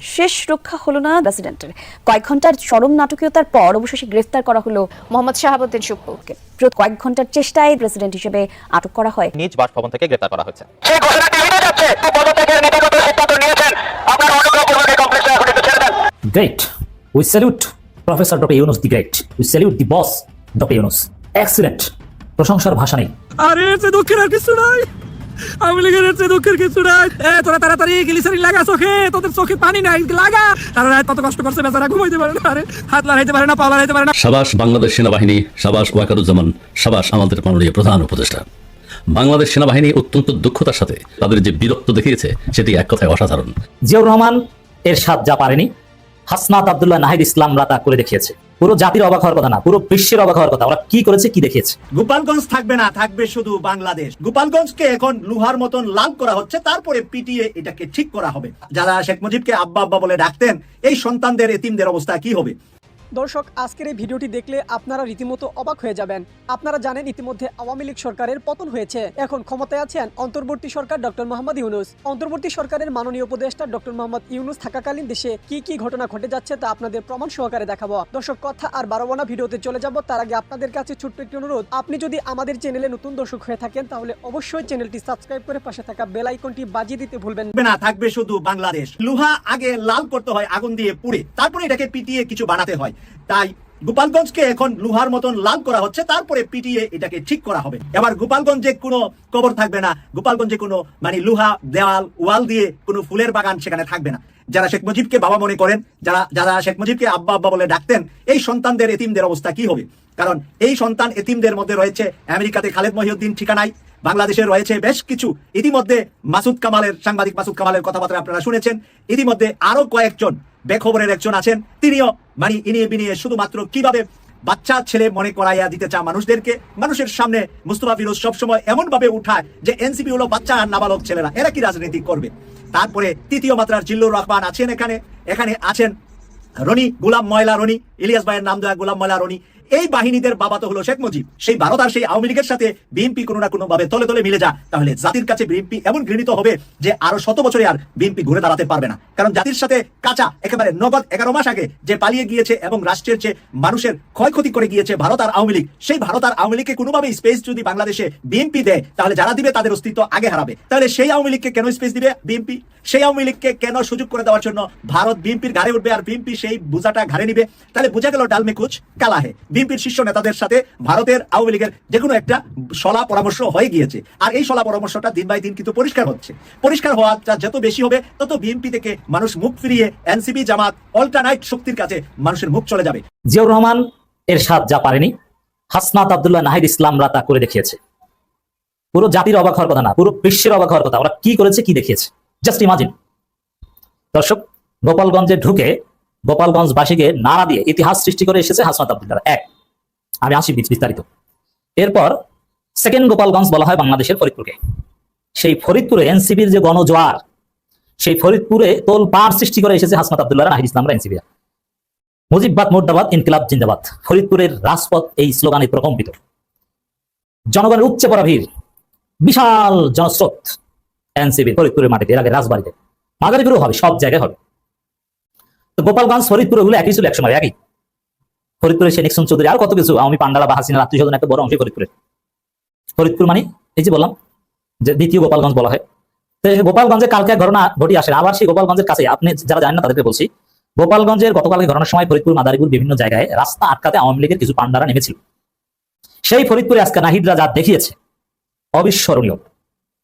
শেষ রক্ষা হলো না প্রেসিডেন্টের। কয়েক ঘন্টার চরম নাটকীয়তার পর অবশেষে গ্রেফতার করা হলো মোহাম্মদ শাহাবুদ্দিন সুপ্পুকে। কয়েক ঘন্টার চেষ্টায় প্রেসিডেন্ট হিসেবে আটক করা হয়। নিজ বাসভবন থেকে গ্রেফতার করা হয়েছে। সেই ঘোষণাটি এড়িয়ে যাচ্ছে। পদত্যাগের নীতিগত সিদ্ধান্ত নিয়েছেন। আপনারা অনুগ্রহপূর্বক এই কমপ্লেক্সে এখন একটু ছেড়ে দেন। Great. We salute Professor Dr. Yunus the Great. We salute the boss, Dr. Yunus. Excellent. প্রশংসার ভাষা নেই। আরে সে দুঃখের আর কিছু নাই। আমি লিখে সে দুঃখের কিছু নাই। তোরা তাড়াতাড়ি গ্লিসারিন লাগা চোখে, তোদের চোখে পানি নাই লাগা। তারা রাত কত কষ্ট করছে, বেচারা ঘুমাইতে পারে না, আরে হাত লড়াইতে পারে না, পা লড়াইতে পারে না। সাবাস বাংলাদেশ সেনাবাহিনী, সাবাস ওয়াকারুজ্জামান, সাবাস আমাদের মাননীয় প্রধান উপদেষ্টা। বাংলাদেশ সেনাবাহিনী অত্যন্ত দক্ষতার সাথে তাদের যে বীরত্ব দেখিয়েছে সেটি এক কথায় অসাধারণ। জিয়াউর রহমান এরশাদ যা পারেনি, হাসনাত আব্দুল্লাহ নাহিদ ইসলামরা তা করে দেখিয়েছে। পুরো জাতির অবাক হওয়ার কথা না, পুরো বিশ্বের অবাক হওয়ার কথা। ওরা কি করেছে, কি দেখিয়েছে। গোপালগঞ্জ থাকবে না, থাকবে শুধু বাংলাদেশ। গোপালগঞ্জকে এখন লোহার মতন লাল করা হচ্ছে, তারপরে পিটিয়ে এটাকে ঠিক করা হবে। যারা শেখ মুজিবকে আব্বা আব্বা বলে ডাকতেন, এই সন্তানদের এতিমদের অবস্থা কি হবে? দর্শক, আজকের এই ভিডিওটি দেখলে আপনারা রীতিমতো অবাক হয়ে যাবেন। আপনারা জানেন ইতিমধ্যে আওয়ামী লীগ সরকারের পতন হয়েছে। এখন ক্ষমতায় আছেন অন্তর্বর্তী সরকার ডক্টর মোহাম্মদ ইউনূস। অন্তর্বর্তী সরকারের মাননীয় উপদেষ্টা ডক্টর মোহাম্মদ ইউনূস থাকাকালীন দেশে কি কি ঘটনা ঘটে যাচ্ছে তা আপনাদের প্রমাণ সহকারে দেখাবো। দর্শক, কথা আর বাড়াবো না, ভিডিওতে চলে যাব। তার আগে আপনাদের কাছে ছোট্ট একটি অনুরোধ, আপনি যদি আমাদের চ্যানেলে নতুন দর্শক হয়ে থাকেন তাহলে অবশ্যই চ্যানেলটি সাবস্ক্রাইব করে পাশে থাকা বেল আইকনটি বাজিয়ে দিতে ভুলবেন না। থাকবে শুধু বাংলাদেশ। লোহা আগে লাল করতে হয় আগুন দিয়ে পুড়ে, তারপরে এটাকে পিটিয়ে কিছু বানাতে হয়। তাই গোপালগঞ্জকে এখন লোহার মতন লাল করা হচ্ছে, তারপরে পিটিয়ে এটাকে ঠিক করা হবে। এবার গোপালগঞ্জে কোনো কবর থাকবে না, গোপালগঞ্জে কোনো লোহা দেওয়াল ওয়াল দিয়ে কোনো ফুলের বাগান সেখানে থাকবে না। যারা শেখ মুজিবকে বাবা মনে করেন, যারা শেখ মুজিবকে আব্বা আব্বা বলে ডাকতেন, এই সন্তানদের এতিমদের অবস্থা কি হবে? কারণ এই সন্তান এতিমদের মধ্যে রয়েছে আমেরিকাতে খালেদ মহিউদ্দিন ঠিকানায়, বাংলাদেশে রয়েছে বেশ কিছু। ইতিমধ্যে মাসুদ কামালের, সাংবাদিক মাসুদ কামালের কথাবার্তা আপনারা শুনেছেন। ইতিমধ্যে আরো কয়েকজন বেখবরের একজন আছেন, তিনিও ইনিয়ে বিনিয়ে শুধুমাত্র কিভাবে বাচ্চা ছেলে মনে করাইয়া দিতে চান মানুষদেরকে। মানুষের সামনে মুস্তফা ফিরোজ সবসময় এমন ভাবে উঠায় যে এনসিপি হলো বাচ্চা আর নাবালক ছেলেরা, এরা কি রাজনীতি করবে? তারপরে তৃতীয় মাত্রার জিল্লুর রহমান আছেন এখানে আছেন রনি, গোলাম ময়লা রনি, ইলিয়াস ভাইয়ের নাম দেওয়া গোলাম ময়লা রনি। এই বাহিনীদের বাবা তো হলো শেখ মুজিব। সেই ভারত আর সেই আওয়ামী লীগের সাথে বিএনপি কোনো না কোনো ভাবে তলে তলে মিলে যা, তাহলে জাতির কাছে বিএনপি এমন ঘৃণিত হবে যে আরো 100 বছরে আর বিএনপি ঘুরে দাঁড়াতে পারবে না। কারণ জাতির সাথে কাঁচা একেবারে নগদ 11 মাস আগে যে পালিয়ে গিয়েছে এবং রাষ্ট্রের যে মানুষের ক্ষয়ক্ষতি করে গিয়েছে ভারত আর আওয়ামী লীগ, সেই ভারত আর আওয়ামী লীগকে কোনোভাবে স্পেস যদি বাংলাদেশে বিএনপি দেয়, তাহলে যারা দিবে তাদের অস্তিত্ব আগে হারাবে। তাহলে সেই আওয়ামী লীগকে কেন স্পেস দিবে বিএনপি? সেই আওয়ামী লীগকে কেন সুযোগ করে দেওয়ার জন্য ভারত বিএনপির ঘাড়ে উঠবে আর বিএনপি সেই বোঝাটা ঘাড়ে নিবে? তাহলে বোঝা গেল ডাল মে কুছ কালা হে। বিএনপির শীর্ষ নেতাদের সাথে ভারতের আওয়ামী লীগের যে কোনো একটা সলা পরামর্শ হয়ে গিয়েছে, আর এই সলা পরামর্শটা দিন বাই দিন কিন্তু পরিষ্কার হচ্ছে। পরিষ্কার হওয়াটা যত বেশি হবে তত বিএনপি থেকে মানুষ মুখ ফিরিয়ে এনসিপি জামাত অল্টারনাইট শক্তির কাছে মানুষের মুখ চলে যাবে। জিয়াউর রহমান এরশাদ যা পারেনি, হাসনাত আব্দুল্লাহ নাহিদ ইসলামরা তা করে দেখিয়েছে। পুরো জাতির অবাক হওয়ার কথা না, পুরো বিশ্বের অবাক হওয়ার কথা। ওরা কি করেছে, কি দেখিয়েছে, জাস্ট ইমাজিন। দর্শক, গোপালগঞ্জে ঢুকে গোপালগঞ্জবাসীকে নাড়া দিয়ে ইতিহাস সৃষ্টি করে এসেছে হাসনাত আব্দুল্লাহ। আমি আসি বিস্তারিত। এরপর সেকেন্ড গোপালগঞ্জ বলা হয় বাংলাদেশের ফরিদপুরকে। সেই ফরিদপুরে এনসিপির যে গণজোয়ার, সেই ফরিদপুরে তোলপাড় সৃষ্টি করে এসেছে হাসনাত আব্দুল্লাহ নাহিদ ইসলামরা, এনসিপিরা। মুজিববাদ মুর্দাবাদ, ইনকিলাব জিন্দাবাদ। ফরিদপুরের রাজপথ এই স্লোগানে প্রকম্পিত। জনগণের উপচে পড়া ভিড়, বিশাল জনস্রোত এনসিপি ফরিদপুরের মাটিতে, এর আগে রাজবাড়িতে, মাদারীপুরেও হবে, সব জায়গায় হবে। তো গোপালগঞ্জ ফরিদপুর ওগুলো একই ছিল একসময়, একই। ফরিদপুরে সে নিক্সন চৌধুরী আর কত কিছু আওয়ামী পান্ডালা বা হাসিনার আত্মীয় স্বজন একটা বড় অংশ ফরিদপুর মানে এই যে বললাম যে দ্বিতীয় গোপালগঞ্জ বলা হয়। তো গোপালগঞ্জে কালকে এক ঘটনা ঘটে আসে, আবার সেই গোপালগঞ্জের কাছে, আপনি যারা জানেন না তাদেরকে বলছি, গোপালগঞ্জের গতকালকে ঘটনার সময় ফরিদপুর মাদারীপুর বিভিন্ন জায়গায় রাস্তা আটকাতে আওয়ামী লীগের কিছু পান্ডারা নেমেছিল। সেই ফরিদপুরে আজকে নাহিদরা যা দেখিয়েছে অবিস্মরণীয়।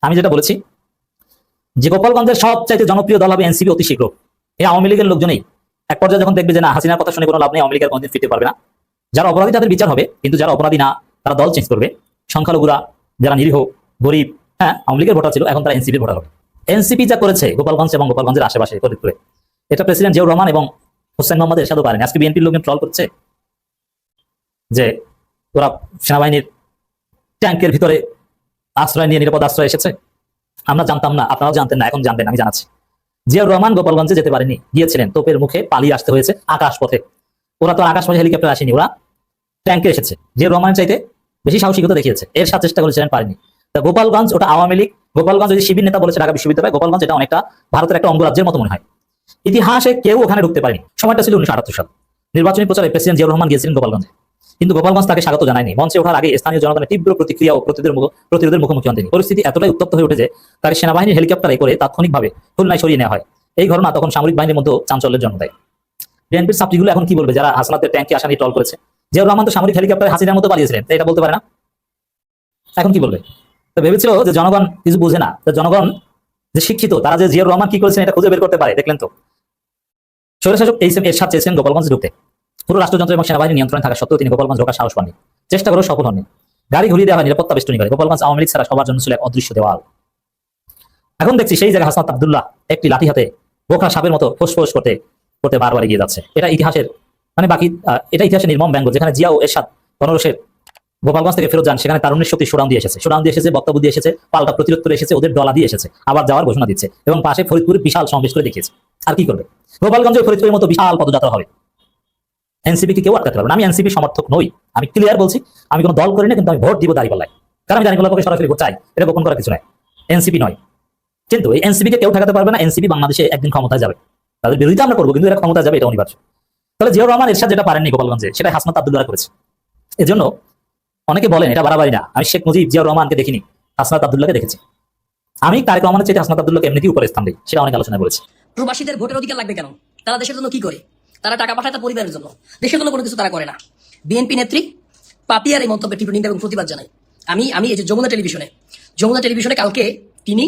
আমি যেটা বলেছি যে গোপালগঞ্জের সবচাইতে জনপ্রিয় দল হবে এনসিপি অতি শীঘ্র। এই আওয়ামী লীগের লোকজনই এক পর্যায়ে যখন দেখবে যে না, হাসিনার কথা শুনে কোনো লাভ নেই, আওয়ামী লীগের কোনদিন ফিরতে পারবে না, যারা অপরাধী তাদের বিচার হবে, কিন্তু যারা অপরাধী না তারা দল চেঞ্জ করবে। সংখ্যালঘুরা, যারা নিরীহ গরিব, আওয়ামী লীগের ভোটার ছিল, এখন তারা এনসিপির ভোটার হবে। এনসিপি যা করেছে গোপালগঞ্জ এবং গোপালগঞ্জের আশেপাশে ফরিদপুরে, এটা প্রেসিডেন্ট জিয়াউর রহমান এবং হোসেন মোহাম্মদ এরশাদও পারেন। আজকে বিএনপির লোকজন ট্রল করছে যে ওরা সেনাবাহিনীর ট্যাঙ্কের ভিতরে আশ্রয় নিয়ে নিরাপদ আশ্রয় এসেছে। আমরা জানতাম না, আপনারাও জানতেন না, এখন জানবেন, আমি জানাচ্ছি। জিয়াউর রহমান গোপালগঞ্জে যেতে পারেনি, গিয়েছিলেন তোপের মুখে, পালিয়ে আসতে হয়েছে আকাশ পথে। ওরা তো আকাশ পথে হেলিকপ্টার আসেনি, ওরা ট্যাঙ্কে এসেছে। জিয়াউর রহমান চাইতে বেশি সাহসিকতা দেখিয়েছে, এর সাথে চেষ্টা করেছিলেন, পারেনি। তা গোপালগঞ্জ ওটা আওয়ামী লীগ, গোপালগঞ্জ যদি শিবির নেতা বলেছে ঢাকা বিশ্ববিদ্যালয়, গোপালগঞ্জ এটা অনেকটা ভারতের একটা অঙ্গরাজ্যের মতো মনে হয়। ইতিহাসে কেউ ওখানে ঢুকতে পারেনি। সময়টা ছিল 1978 সাল। নির্বাচনী প্রচারে প্রেসিডেন্ট জিয়াউর রহমান গিয়েছিলেন গোপালগঞ্জে, কিন্তু গোপালগঞ্জ তাকে স্বাগত জানায়নি। মঞ্চে ওঠার আগে স্থানীয় জনগণের তীব্র প্রতিক্রিয়া ও প্রতিরোধের মুখোমুখি হন তিনি। পরিস্থিতি এতটাই উত্তপ্ত হয়ে উঠে যে তাকে সেনাবাহিনীর হেলিকপ্টারে করে তাৎক্ষণিকভাবে খুলনায় সরিয়ে নেওয়া হয়। এই ঘটনা তখন সামরিক বাহিনীর মধ্যে চাঞ্চল্যের জন্ম দেয়। বিএনপির ছাত্রীগুলো এখন কি বলবে, যারা হাসনাতের ট্যাঙ্কে আসা নিয়ে ট্রল করেছে? জিয়াউর রহমান তো সামরিক হেলিকপ্টারে হাসিনার মতো পালিয়েছিলেন, এটা বলতে পারে না? এখন কি বলবে? তো ভেবেছিল যে জনগণ কিছু বুঝে না, জনগণ যে শিক্ষিত, তারা যে জিয়াউর রহমান কি করেছেন এটা খুঁজে বের করতে পারে। দেখলেন তো, স্বৈরশাসক এইচএম এরশাদ চেয়েছেন গোপালগঞ্জে ঢুকতে। পুরো রাষ্ট্রযন্ত্র এবং সেনাবাহিনী নিয়ন্ত্রণে থাকা সত্ত্বেও তিনি গোপালগঞ্জ ঢোকার সাহস পাননি, চেষ্টা করেও সফল হননি। গাড়ি ঘুরিয়ে দেওয়া হয় নিরাপত্তা বেষ্টনী করে। গোপালগঞ্জ আওয়ামী লীগ ছাড়া সবার জন্য ছিল এক অদৃশ্য দেওয়াল। এখন দেখছি সেই জায়গায় হাসনাত আব্দুল্লাহ একটি লাঠি হাতে বোখরা সাপের মতো ফোঁস করতে করতে বারবার এগিয়ে যাচ্ছে। এটা ইতিহাসের এটা ইতিহাসের নির্মম ব্যঙ্গ। যেখানে জিয়া ও এরশাদ গণরোষের গোপালগঞ্জ থেকে ফেরত যান, সেখানে তারুণ্যের শক্তি সুরাম দিয়ে এসেছে, বক্তব্য দিয়ে এসেছে, পাল্টা প্রতিরোধ করে এসেছে, ওদের ডলা দিয়ে এসেছে, আবার যাওয়ার ঘোষণা দিচ্ছে এবং পাশে ফরিদপুরে বিশাল সমাবেশ করে দেখিয়েছে। আর কি করবে? গোপালগঞ্জে ফরিদপুরের মতো বিশাল পদযাত্রা হবে। এনসিপি কে কেউ আটকাতে পারবে না। আমি এনসিপি সমর্থক নই, আমি ক্লিয়ার বলছি। আমি কোনো দল করি না, কিন্তু আমি ভোট দিব দাঁড়িপাল্লায়, কারণ আমি দাঁড়িপাল্লার পক্ষে সরাসরি ভোট চাই। এটা গোপন করার কিছু নাই, এনসিপি নয়। কিন্তু এই এনসিপি কে কেউ ঠেকাতে পারবে না। এনসিপি বাংলাদেশে একদিন ক্ষমতায় যাবে, তাদের বিরোধিতা আমরা করবো, কিন্তু এরা ক্ষমতায় যাবে, এটা অনিবার্য। তাহলে জিয়াউর রহমান এরশাদ যেটা পারেননি গোপালগঞ্জে, সেটা হাসনাত আব্দুল্লাহ করেছে। এজন্য অনেকে বলেন এটা বাড়াবাড়ি না। আমি শেখ মুজিব জিয়াউর রহমানকে দেখিনি, হাসনাত আব্দুল্লাহকে দেখেছি। আমি তারেক রহমানের চাইতে হাসনাত আব্দুল্লাহকে এমনিতেই উপরে স্থান দিই, সেটা অনেক আলোচনা করেছি। প্রবাসীদের ভোটের অধিকার লাগবে কেন? তারা দেশের জন্য কি করে? তারা টাকা পাঠায় তার পরিবারের জন্য, দেশের জন্য কোনো কিছু তারা করে না। বিএনপি নেত্রী পাপিয়ার এই মন্তব্যের তীব্র নিন্দা এবং প্রতিবাদ জানাই। আমি এই যে যমুনা টেলিভিশনে কালকে তিনি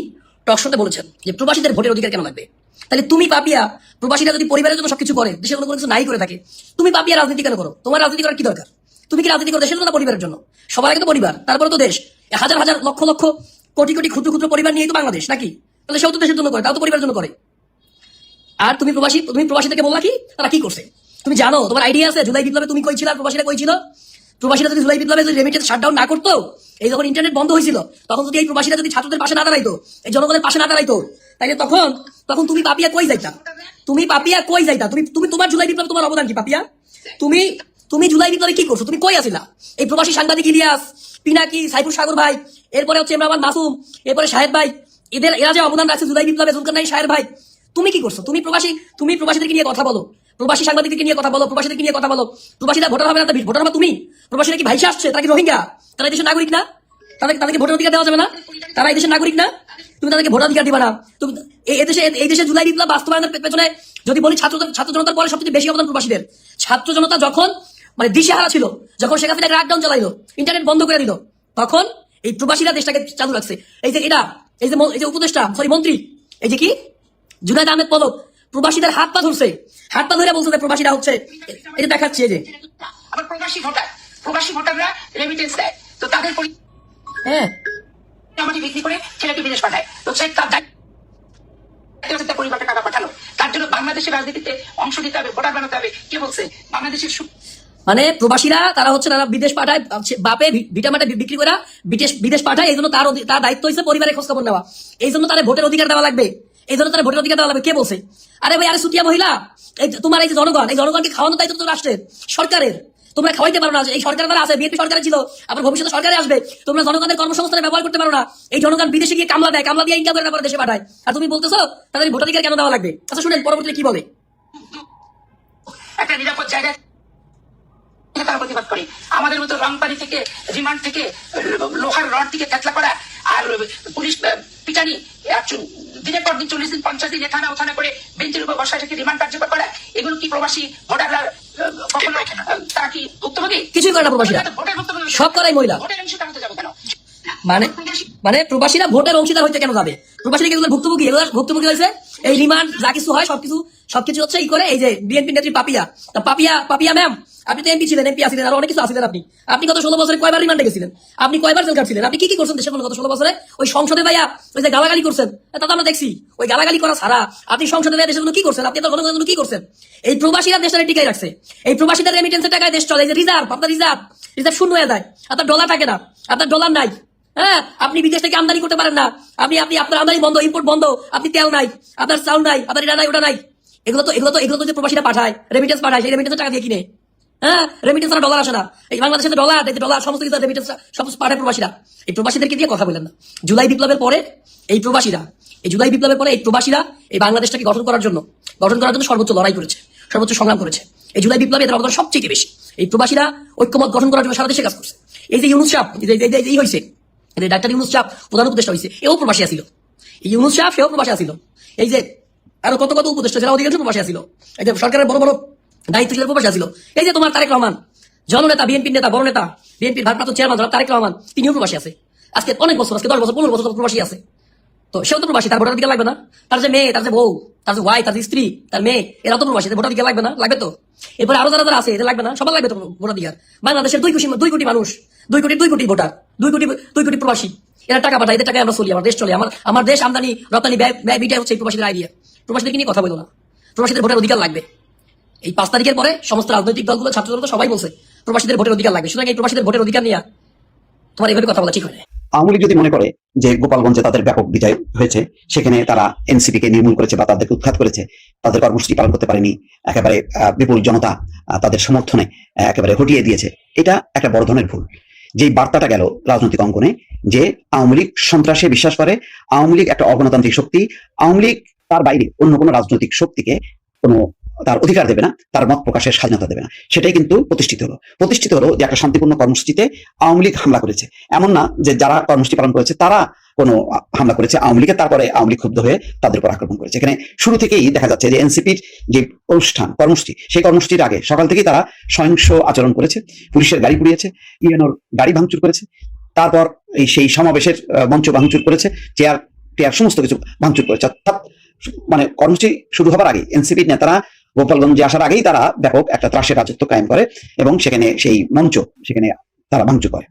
টক শোতে বলেছেন যে প্রবাসীদের ভোটের অধিকার কেন লাগবে। তাহলে তুমি পাপিয়া, প্রবাসীরা যদি পরিবারের জন্য সবকিছু করে, দেশের জন্য কোনো কিছু নাই করে থাকে, তুমি পাপিয়া রাজনীতি কেন করো? তোমার রাজনীতি করার কি দরকার? তুমি কি রাজনীতি করো দেশের জন্য না পরিবারের জন্য? সবার আগে তো পরিবার, তারপরে তো দেশ। হাজার হাজার লক্ষ লক্ষ কোটি কোটি ক্ষুদ্র ক্ষুদ্র পরিবার নিয়ে তো বাংলাদেশ নাকি? তাহলে সেও তো দেশের জন্য করে, তাও তো পরিবারের জন্য করে। আর তুমি প্রবাসীদেরকে বললা কি তারা কি করছে? তুমি জানো, তোমার আইডিয়া আছে জুলাই বিপ্লবে তুমি কই ছিল, প্রবাসীরা কই ছিল? প্রবাসীরা যদি জুলাই বিপ্লবে যদি রেমিটেন্স শাটডাউন না করতো, এই যখন ইন্টারনেট বন্ধ হয়েছিল, তখন যদি এই প্রবাসীরা যদি ছাত্রদের পাশে না দাঁড়াইতো, এই জনগণের পাশে না দাঁড়াইতো, তাইলে তখন তুমি পাপিয়া কই যাইতা? তুমি তোমার জুলাই বিপ্লবে তোমার অবদান কি পাপিয়া? তুমি জুলাই বিপ্লবে কি করছো? তুমি কই আছিলা? এই প্রবাসী সাংবাদিক ইলিয়াস, পিনাকি, সাইফুর সাগর ভাই, এরপরে হচ্ছে ইমরান মাসুম, এরপরে শাহেদ ভাই, এরা যে অবদান রাখছে জুলাই বিপ্লবে, জুলকারনাইন শাহের ভাই, তুমি কি করছো? তুমি প্রবাসীদেরকে নিয়ে কথা বলো, প্রবাসী সাংবাদিকদেরকে নিয়ে কথা বলো, প্রবাসীদেরকে নিয়ে কথা বলো। প্রবাসীরা ভোটার হবে না, ভোটার হবে তুমি। প্রবাসীরা কি ভাইসা আসছে? তারা কি রোহিঙ্গা? তারা এই দেশের নাগরিক না? তাদেরকে ভোটার অধিকার দেওয়া যাবে না? তারা এই দেশের নাগরিক না? তুমি তাদেরকে ভোটার অধিকার দিবা না? তুমি এই দেশে জুলাই বিপ্লব বাস্তবায়নের পেছনে যদি বলি ছাত্র জনতার পরে সবচেয়ে বেশি অবদান প্রবাসীদের। ছাত্র জনতা যখন দিশেহারা ছিল, যখন শেখ হাসিনা লকডাউন চালাইলো, ইন্টারনেট বন্ধ করে দিল, তখন এই প্রবাসীরা দেশটাকে চালু রাখছে। এই যে উপদেষ্টা মন্ত্রী, এই যে কি জুনায়েদ আহমেদ পলক, প্রবাসীদের হাত পা ধরে বলছে যে প্রবাসীরা হচ্ছে, এটা দেখাচ্ছে যে আবার প্রবাসী ভোটাররা রেমিটেন্স দেয়, তো তাদের হ্যাঁ আমাকে বিক্রি করে ছেলেকে বিদেশ পাঠায়, তো সে তার দায়িত্ব পরিবারকে টাকা পাঠানো, তার জন্য বাংলাদেশের রাজনীতিতে অংশ দিতে হবে, ভোটার বানাতে হবে। কে বলছে বাংলাদেশের মানে প্রবাসীরা তারা বিদেশ পাঠায়, বাপে ভিটামাটা বিক্রি করে বিদেশ পাঠায়। এই জন্য তার দায়িত্ব হচ্ছে পরিবারের খোঁজ খবর নেওয়া। এই জন্য তারা ভোটের অধিকার দেওয়া লাগবে, কে বলছে? আরে ভাই, আরে সুটিয়া মহিলা, এই তোমার এই যে জনগণকে খাওয়ানোর দায়িত্ব তো রাষ্ট্রের, সরকারের। তোমরা খাওয়াইতে পারো না, এই সরকার দ্বারা আছে, বিএনপি সরকারে ছিল, আবার ভবিষ্যতে সরকারে আসবে। তোমরা জনগণের কর্মসংস্থানে ব্যবহার করতে পারো না। এই জনগণ বিদেশে গিয়ে কামলা দিয়ে ইনকাম করে দেশে পাঠায়, আর তুমি বলতেছো তাদের ভোটাধিকার কেন দেওয়া লাগবে? আচ্ছা শুনেন পরবর্তীতে কি বলে। একটা নিরাপদ জায়গায় তারা প্রতিবাদ করে। আমাদের মতো রংপানি থেকে, রিমান্ড থেকে, লোহার রড থেকে ফেতলা করা আর পুলিশ পিটানি, দিনের পর দিন 40 দিন 50 দিন থানা করে বেঞ্চের উপর বসায় থেকে রিমান্ড কার্যকর করা, এগুলো কি প্রবাসী ভোটাররা কখনো তারা কি ভুক্তভোগী? কিছুই করে না প্রবাসীরা, সব করাই মহিলা। ভোটের অংশীদার হতে যাবে কেন? মানে প্রবাসীরা ভোটের অংশীদার হইতে কেন যাবে? প্রবাসীরা কি ভুক্তভোগী হয়েছে? এই রিমান্ড যা কিছু হয় সবকিছু হচ্ছে এই করে এই যে বিএনপি নেত্রী পাপিয়া ম্যাম, আপনি তো এমপি ছিলেন, আছিলেন, আর অনেক কিছু আছিলেন। আপনি গত 16 বছরে কয়বার রিমান্ডে গেছিলেন? আপনি কয়বার জেল কাটছিলেন? আপনি কি করছেন দেশের জন্য গত 16 বছরে? ওই সংসদে ভাইয়া ওই যে গালাগালি করছেন, তা তো আমরা দেখছি। ওই গালাগালি করা ছাড়া আপনি সংসদে দেশের জন্য কি করছেন? আপনি জনগণের জন্য কি করছেন? এই প্রবাসীরা দেশটা টিকাই রাখছে। এই প্রবাসীদের রেমিটেন্সের টাকায় দেশ চলে। এই যে রিজার্ভ, আপনার রিজার্ভ শূন্য হয়ে যায়, আপনার ডলার থাকে না, আপনার ডলার নাই। হ্যাঁ, আপনি বিদেশ থেকে আমদানি করতে পারেন না, আপনি আপনার আমদানি বন্ধ, ইম্পোর্ট বন্ধ, আপনি তেল নাই, আপনার চাউল নাই, আপনার এটা নাই, ওটা নাই। এগুলো তো যে প্রবাসীরা পাঠায়, রেমিটেন্স পাঠায়, সেই রেমিটেন্সের টাকা দিয়ে কিনে। হ্যাঁ, রেমিটেন্স ছাড়া ডলার আসে না। এই বাংলাদেশে ডলার সমস্ত কিছু রেমিটেন্স সব পাঠায় প্রবাসীরা। এই প্রবাসীদেরকে দিয়ে কথা বলেন না। জুলাই বিপ্লবের পরে এই প্রবাসীরা এই জুলাই বিপ্লবের পরে এই প্রবাসীরা এই বাংলাদেশটাকে গঠন করার জন্য সর্বোচ্চ লড়াই করেছে, সর্বোচ্চ সংগ্রাম করেছে। এই জুলাই বিপ্লবে এদের অবদান সবচেয়ে বেশি। এই প্রবাসীরা ঐক্যমত গঠন করার জন্য সারা দেশে কাজ করছে। এই যে ইউনূস সাহেব এই হয়েছে, ডাক্তার ইউনূস সাহেব প্রধান উপদেষ্টা হয়েছে, এও প্রবাসী আসিল। এই ইউনূস সাহেব সেও প্রবাসী আসিল। এই যে আরো কত কত উপদেষ্টা যারা অধিকাংশ প্রবাসী আসিল, এই যে সরকারের বড় বড় দায়িত্বশীল প্রবাসী আসিল। এই যে তোমার তারেক রহমান, জননেতা, বিএনপির নেতা, বড় নেতা, বিএনপির ভারপ্রাপ্ত চেয়ারম্যান তারেক রহমান, তিনিও প্রবাসী আছে। আজকে অনেক বছর, আজকে 10 বছর 15 বছর প্রবাসী আছে। তো সেও তো প্রবাসী, তার ভোটাধিকার লাগবে না? তার যে মেয়ে, তার যে বউ, তার যে ওয়াইফ, তার যে স্ত্রী, তার মেয়ে, এরা তো প্রবাসী, ভোটাধিকার লাগবে না? লাগবে তো। এরপরে আরো যারা আছে এদের লাগবে না? সবার লাগবে তো ভোটাধিকার। বাংলাদেশের 2 কোটি মানুষ, 2 কোটি ভোটার, 2 কোটি প্রবাসী। এরা টাকা পাঠায়, এদের টাকায় আমরা চলি, আমার দেশ চলে। আমার দেশ আমদানি রপ্তানি ব্যয় বিটাই হচ্ছে এই প্রবাসীদের আইডিয়া। প্রবাসীদেরকে নিয়ে কথা বলো না। প্রবাসীদের ভোটের অধিকার লাগবে। এই 5 তারিখের পরে সমস্ত রাজনৈতিক দলগুলো, ছাত্র দল সবাই বলছে প্রবাসীদের ভোটের অধিকার লাগবে। সুতরাং এই প্রবাসীদের ভোটের অধিকার নিয়ে তোমার এভাবে কথা বলা ঠিক হয় না। আওয়ামী লীগ যদি মনে করে যে গোপালগঞ্জে তাদের ব্যাপক বিজয় হয়েছে, সেখানে তারা এনসিপি কে নির্মূল করেছে বা তাদেরকে উৎখাত করেছে, তাদের কর্মসূচি পালন করতে পারেনি, একেবারে বিপুল জনতা তাদের সমর্থনে একেবারে হটিয়ে দিয়েছে, এটা একটা বড় ধরনের ভুল। যেই বার্তাটা গেল রাজনৈতিক অঙ্গনে যে আওয়ামী লীগ সন্ত্রাসে বিশ্বাস করে, আওয়ামী লীগ একটা অগণতান্ত্রিক শক্তি, আওয়ামী লীগ তার বাইরে অন্য কোনো রাজনৈতিক শক্তিকে কোনো তার অধিকার দেবে না, তার মত প্রকাশের স্বাধীনতা দেবে না, সেটাই কিন্তু প্রতিষ্ঠিত হলো যে একটা শান্তিপূর্ণ কর্মসূচিতে আওয়ামী লীগ হামলা করেছে। এমন না যে যারা কর্মসূচি পালন করেছে তারা কোনো হামলা করেছে আওয়ামী লীগের, তারপরে আওয়ামী লীগ ক্ষুব্ধ হয়ে তাদের উপর আক্রমণ করেছে। এখানে শুরু থেকেই দেখা যাচ্ছে যে এনসিপির যে অনুষ্ঠান কর্মসূচি, সেই কর্মসূচির আগে সকাল থেকেই তারা সহিংস আচরণ করেছে, পুলিশের গাড়ি পুড়িয়েছে, ইউএনওর গাড়ি ভাঙচুর করেছে, তারপর সেই সমাবেশের মঞ্চ ভাঙচুর করেছে, চেয়ার সমস্ত কিছু ভাঙচুর করেছে। অর্থাৎ মানে কর্মসূচি শুরু হবার আগে এনসিপির নেতারা গোপালগঞ্জে আসার আগেই তারা ব্যাপক একটা ত্রাসের রাজত্ব কায়েম করে এবং সেখানে সেই মঞ্চ সেখানে তারা ভাঙচুর করে।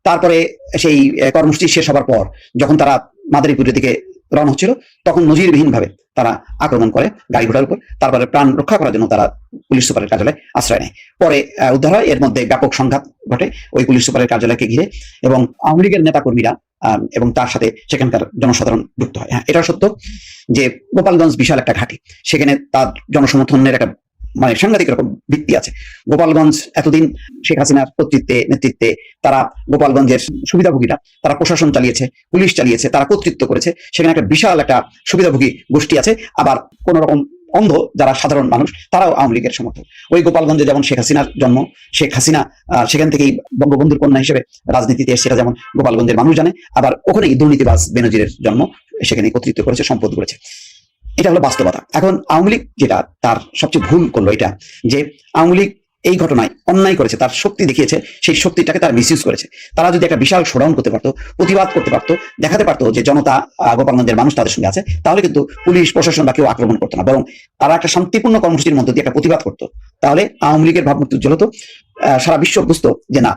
তারপরে সেই কর্মসূচি শেষ হবার পর যখন তারা মাদারীপুরের দিকে রওনা হচ্ছিল, তখন নজিরবিহীন ভাবে তারা আক্রমণ করে গাড়ি ঘোড়ার উপর। তারপরে প্রাণ রক্ষা করার জন্য তারা পুলিশ সুপারের কার্যালয়ে আশ্রয় নেয়। পরে উদ্ধার হয়, এর মধ্যে ব্যাপক সংঘাত ঘটে ওই পুলিশ সুপারের কার্যালয়কে ঘিরে, এবং আওয়ামী লীগের নেতাকর্মীরা এবং তার সাথে সেখানকার জনসাধারণ যুক্ত হয়। হ্যাঁ, এটা সত্য যে গোপালগঞ্জ বিশাল একটা ঘাঁটি, সেখানে তার জনসমর্থনের একটা মানে সাংঘাতিক রকম ভিত্তি আছে। গোপালগঞ্জ এতদিন শেখ হাসিনার নেতৃত্বে তারা গোপালগঞ্জের সুবিধাভোগীরা, তারা প্রশাসন চালিয়েছে, পুলিশ চালিয়েছে, তারা কর্তৃত্ব করেছে, সেখানে একটা বিশাল একটা সুবিধাভোগী গোষ্ঠী আছে। আবার কোন রকম অন্ধ যারা সাধারণ মানুষ, তারাও আওয়ামী লীগের সমর্থক। ওই গোপালগঞ্জে যেমন শেখ হাসিনার জন্ম, শেখ হাসিনা সেখান থেকেই বঙ্গবন্ধুর কন্যা হিসেবে রাজনীতিতে এসে, সেটা যেমন গোপালগঞ্জের মানুষ জানে। আবার ওখানেই দুর্নীতিবাজ বেনজিরের জন্ম, সেখানে কর্তৃত্ব করেছে, সম্পদ করেছে। এটা হলো বাস্তবতা। এখন আওয়ামী লীগ যেটা তার সবচেয়ে ভুল করলো, এটা যে আওয়ামী লীগ এই ঘটনায় অন্যায় করেছে, তার শক্তি দেখিয়েছে, সেই শক্তিটাকে তার মিসইউজ করেছে। তারা যদি একটা বিশাল শোডাউন করতে পারতো, প্রতিবাদ করতে পারতো, দেখাতে পারতো যে জনতা, গোপালগঞ্জের মানুষ তাদের সঙ্গে আছে, তাহলে কিন্তু পুলিশ প্রশাসন বা কেউ আক্রমণ করতো না, বরং তারা একটা শান্তিপূর্ণ কর্মসূচির মধ্যে দিয়ে একটা প্রতিবাদ করতো। তাহলে আওয়ামী লীগের ভাবমূর্তি উজ্জ্বল হতো, সারা বিশ্ব বুঝতো যে না,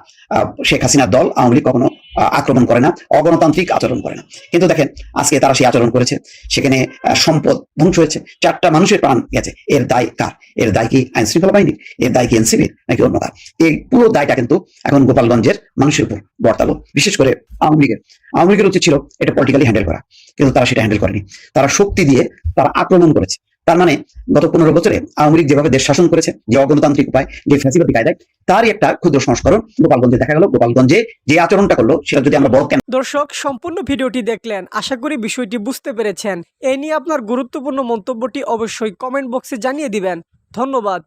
শেখ হাসিনার দল আওয়ামী লীগ কখনো আক্রমণ করে না, অগণতান্ত্রিক আচরণ করে না। কিন্তু দেখেন আজকে তারা সেই আচরণ করেছে, সেখানে সম্পদ ধ্বংস হয়েছে, 4টা মানুষের প্রাণ গেছে। এর দায় কার? এর দায় কি আইন শৃঙ্খলা বাহিনী? এর দায় কি এনসিবির নাকি অন্য কার? এই পুরো দায়টা কিন্তু এখন গোপালগঞ্জের মানুষের উপর বর্তালো। বিশেষ করে আওয়ামী লীগের উচিত ছিল এটা পলিটিক্যালি হ্যান্ডেল করা, কিন্তু তারা সেটা হ্যান্ডেল করেনি। তারা শক্তি দিয়ে তারা আক্রমণ করেছে। তার মানে গত 15 বছরে আওয়ামী লীগ যেভাবে দেশ শাসন করেছে, যে অগণতান্ত্রিক উপায়, যে ফ্যাসিবাদী কায়দায়, তারই একটা ক্ষুদ্র সংস্করণ গোপালগঞ্জে দেখা গেল। গোপালগঞ্জে যে আচরণটা করলো, সেটা যদি আমরা বড় কেন। দর্শক, সম্পূর্ণ ভিডিওটি দেখলেন, আশা করি বিষয়টি বুঝতে পেরেছেন। এই নিয়ে আপনার গুরুত্বপূর্ণ মন্তব্যটি অবশ্যই কমেন্ট বক্সে জানিয়ে দিবেন। ধন্যবাদ।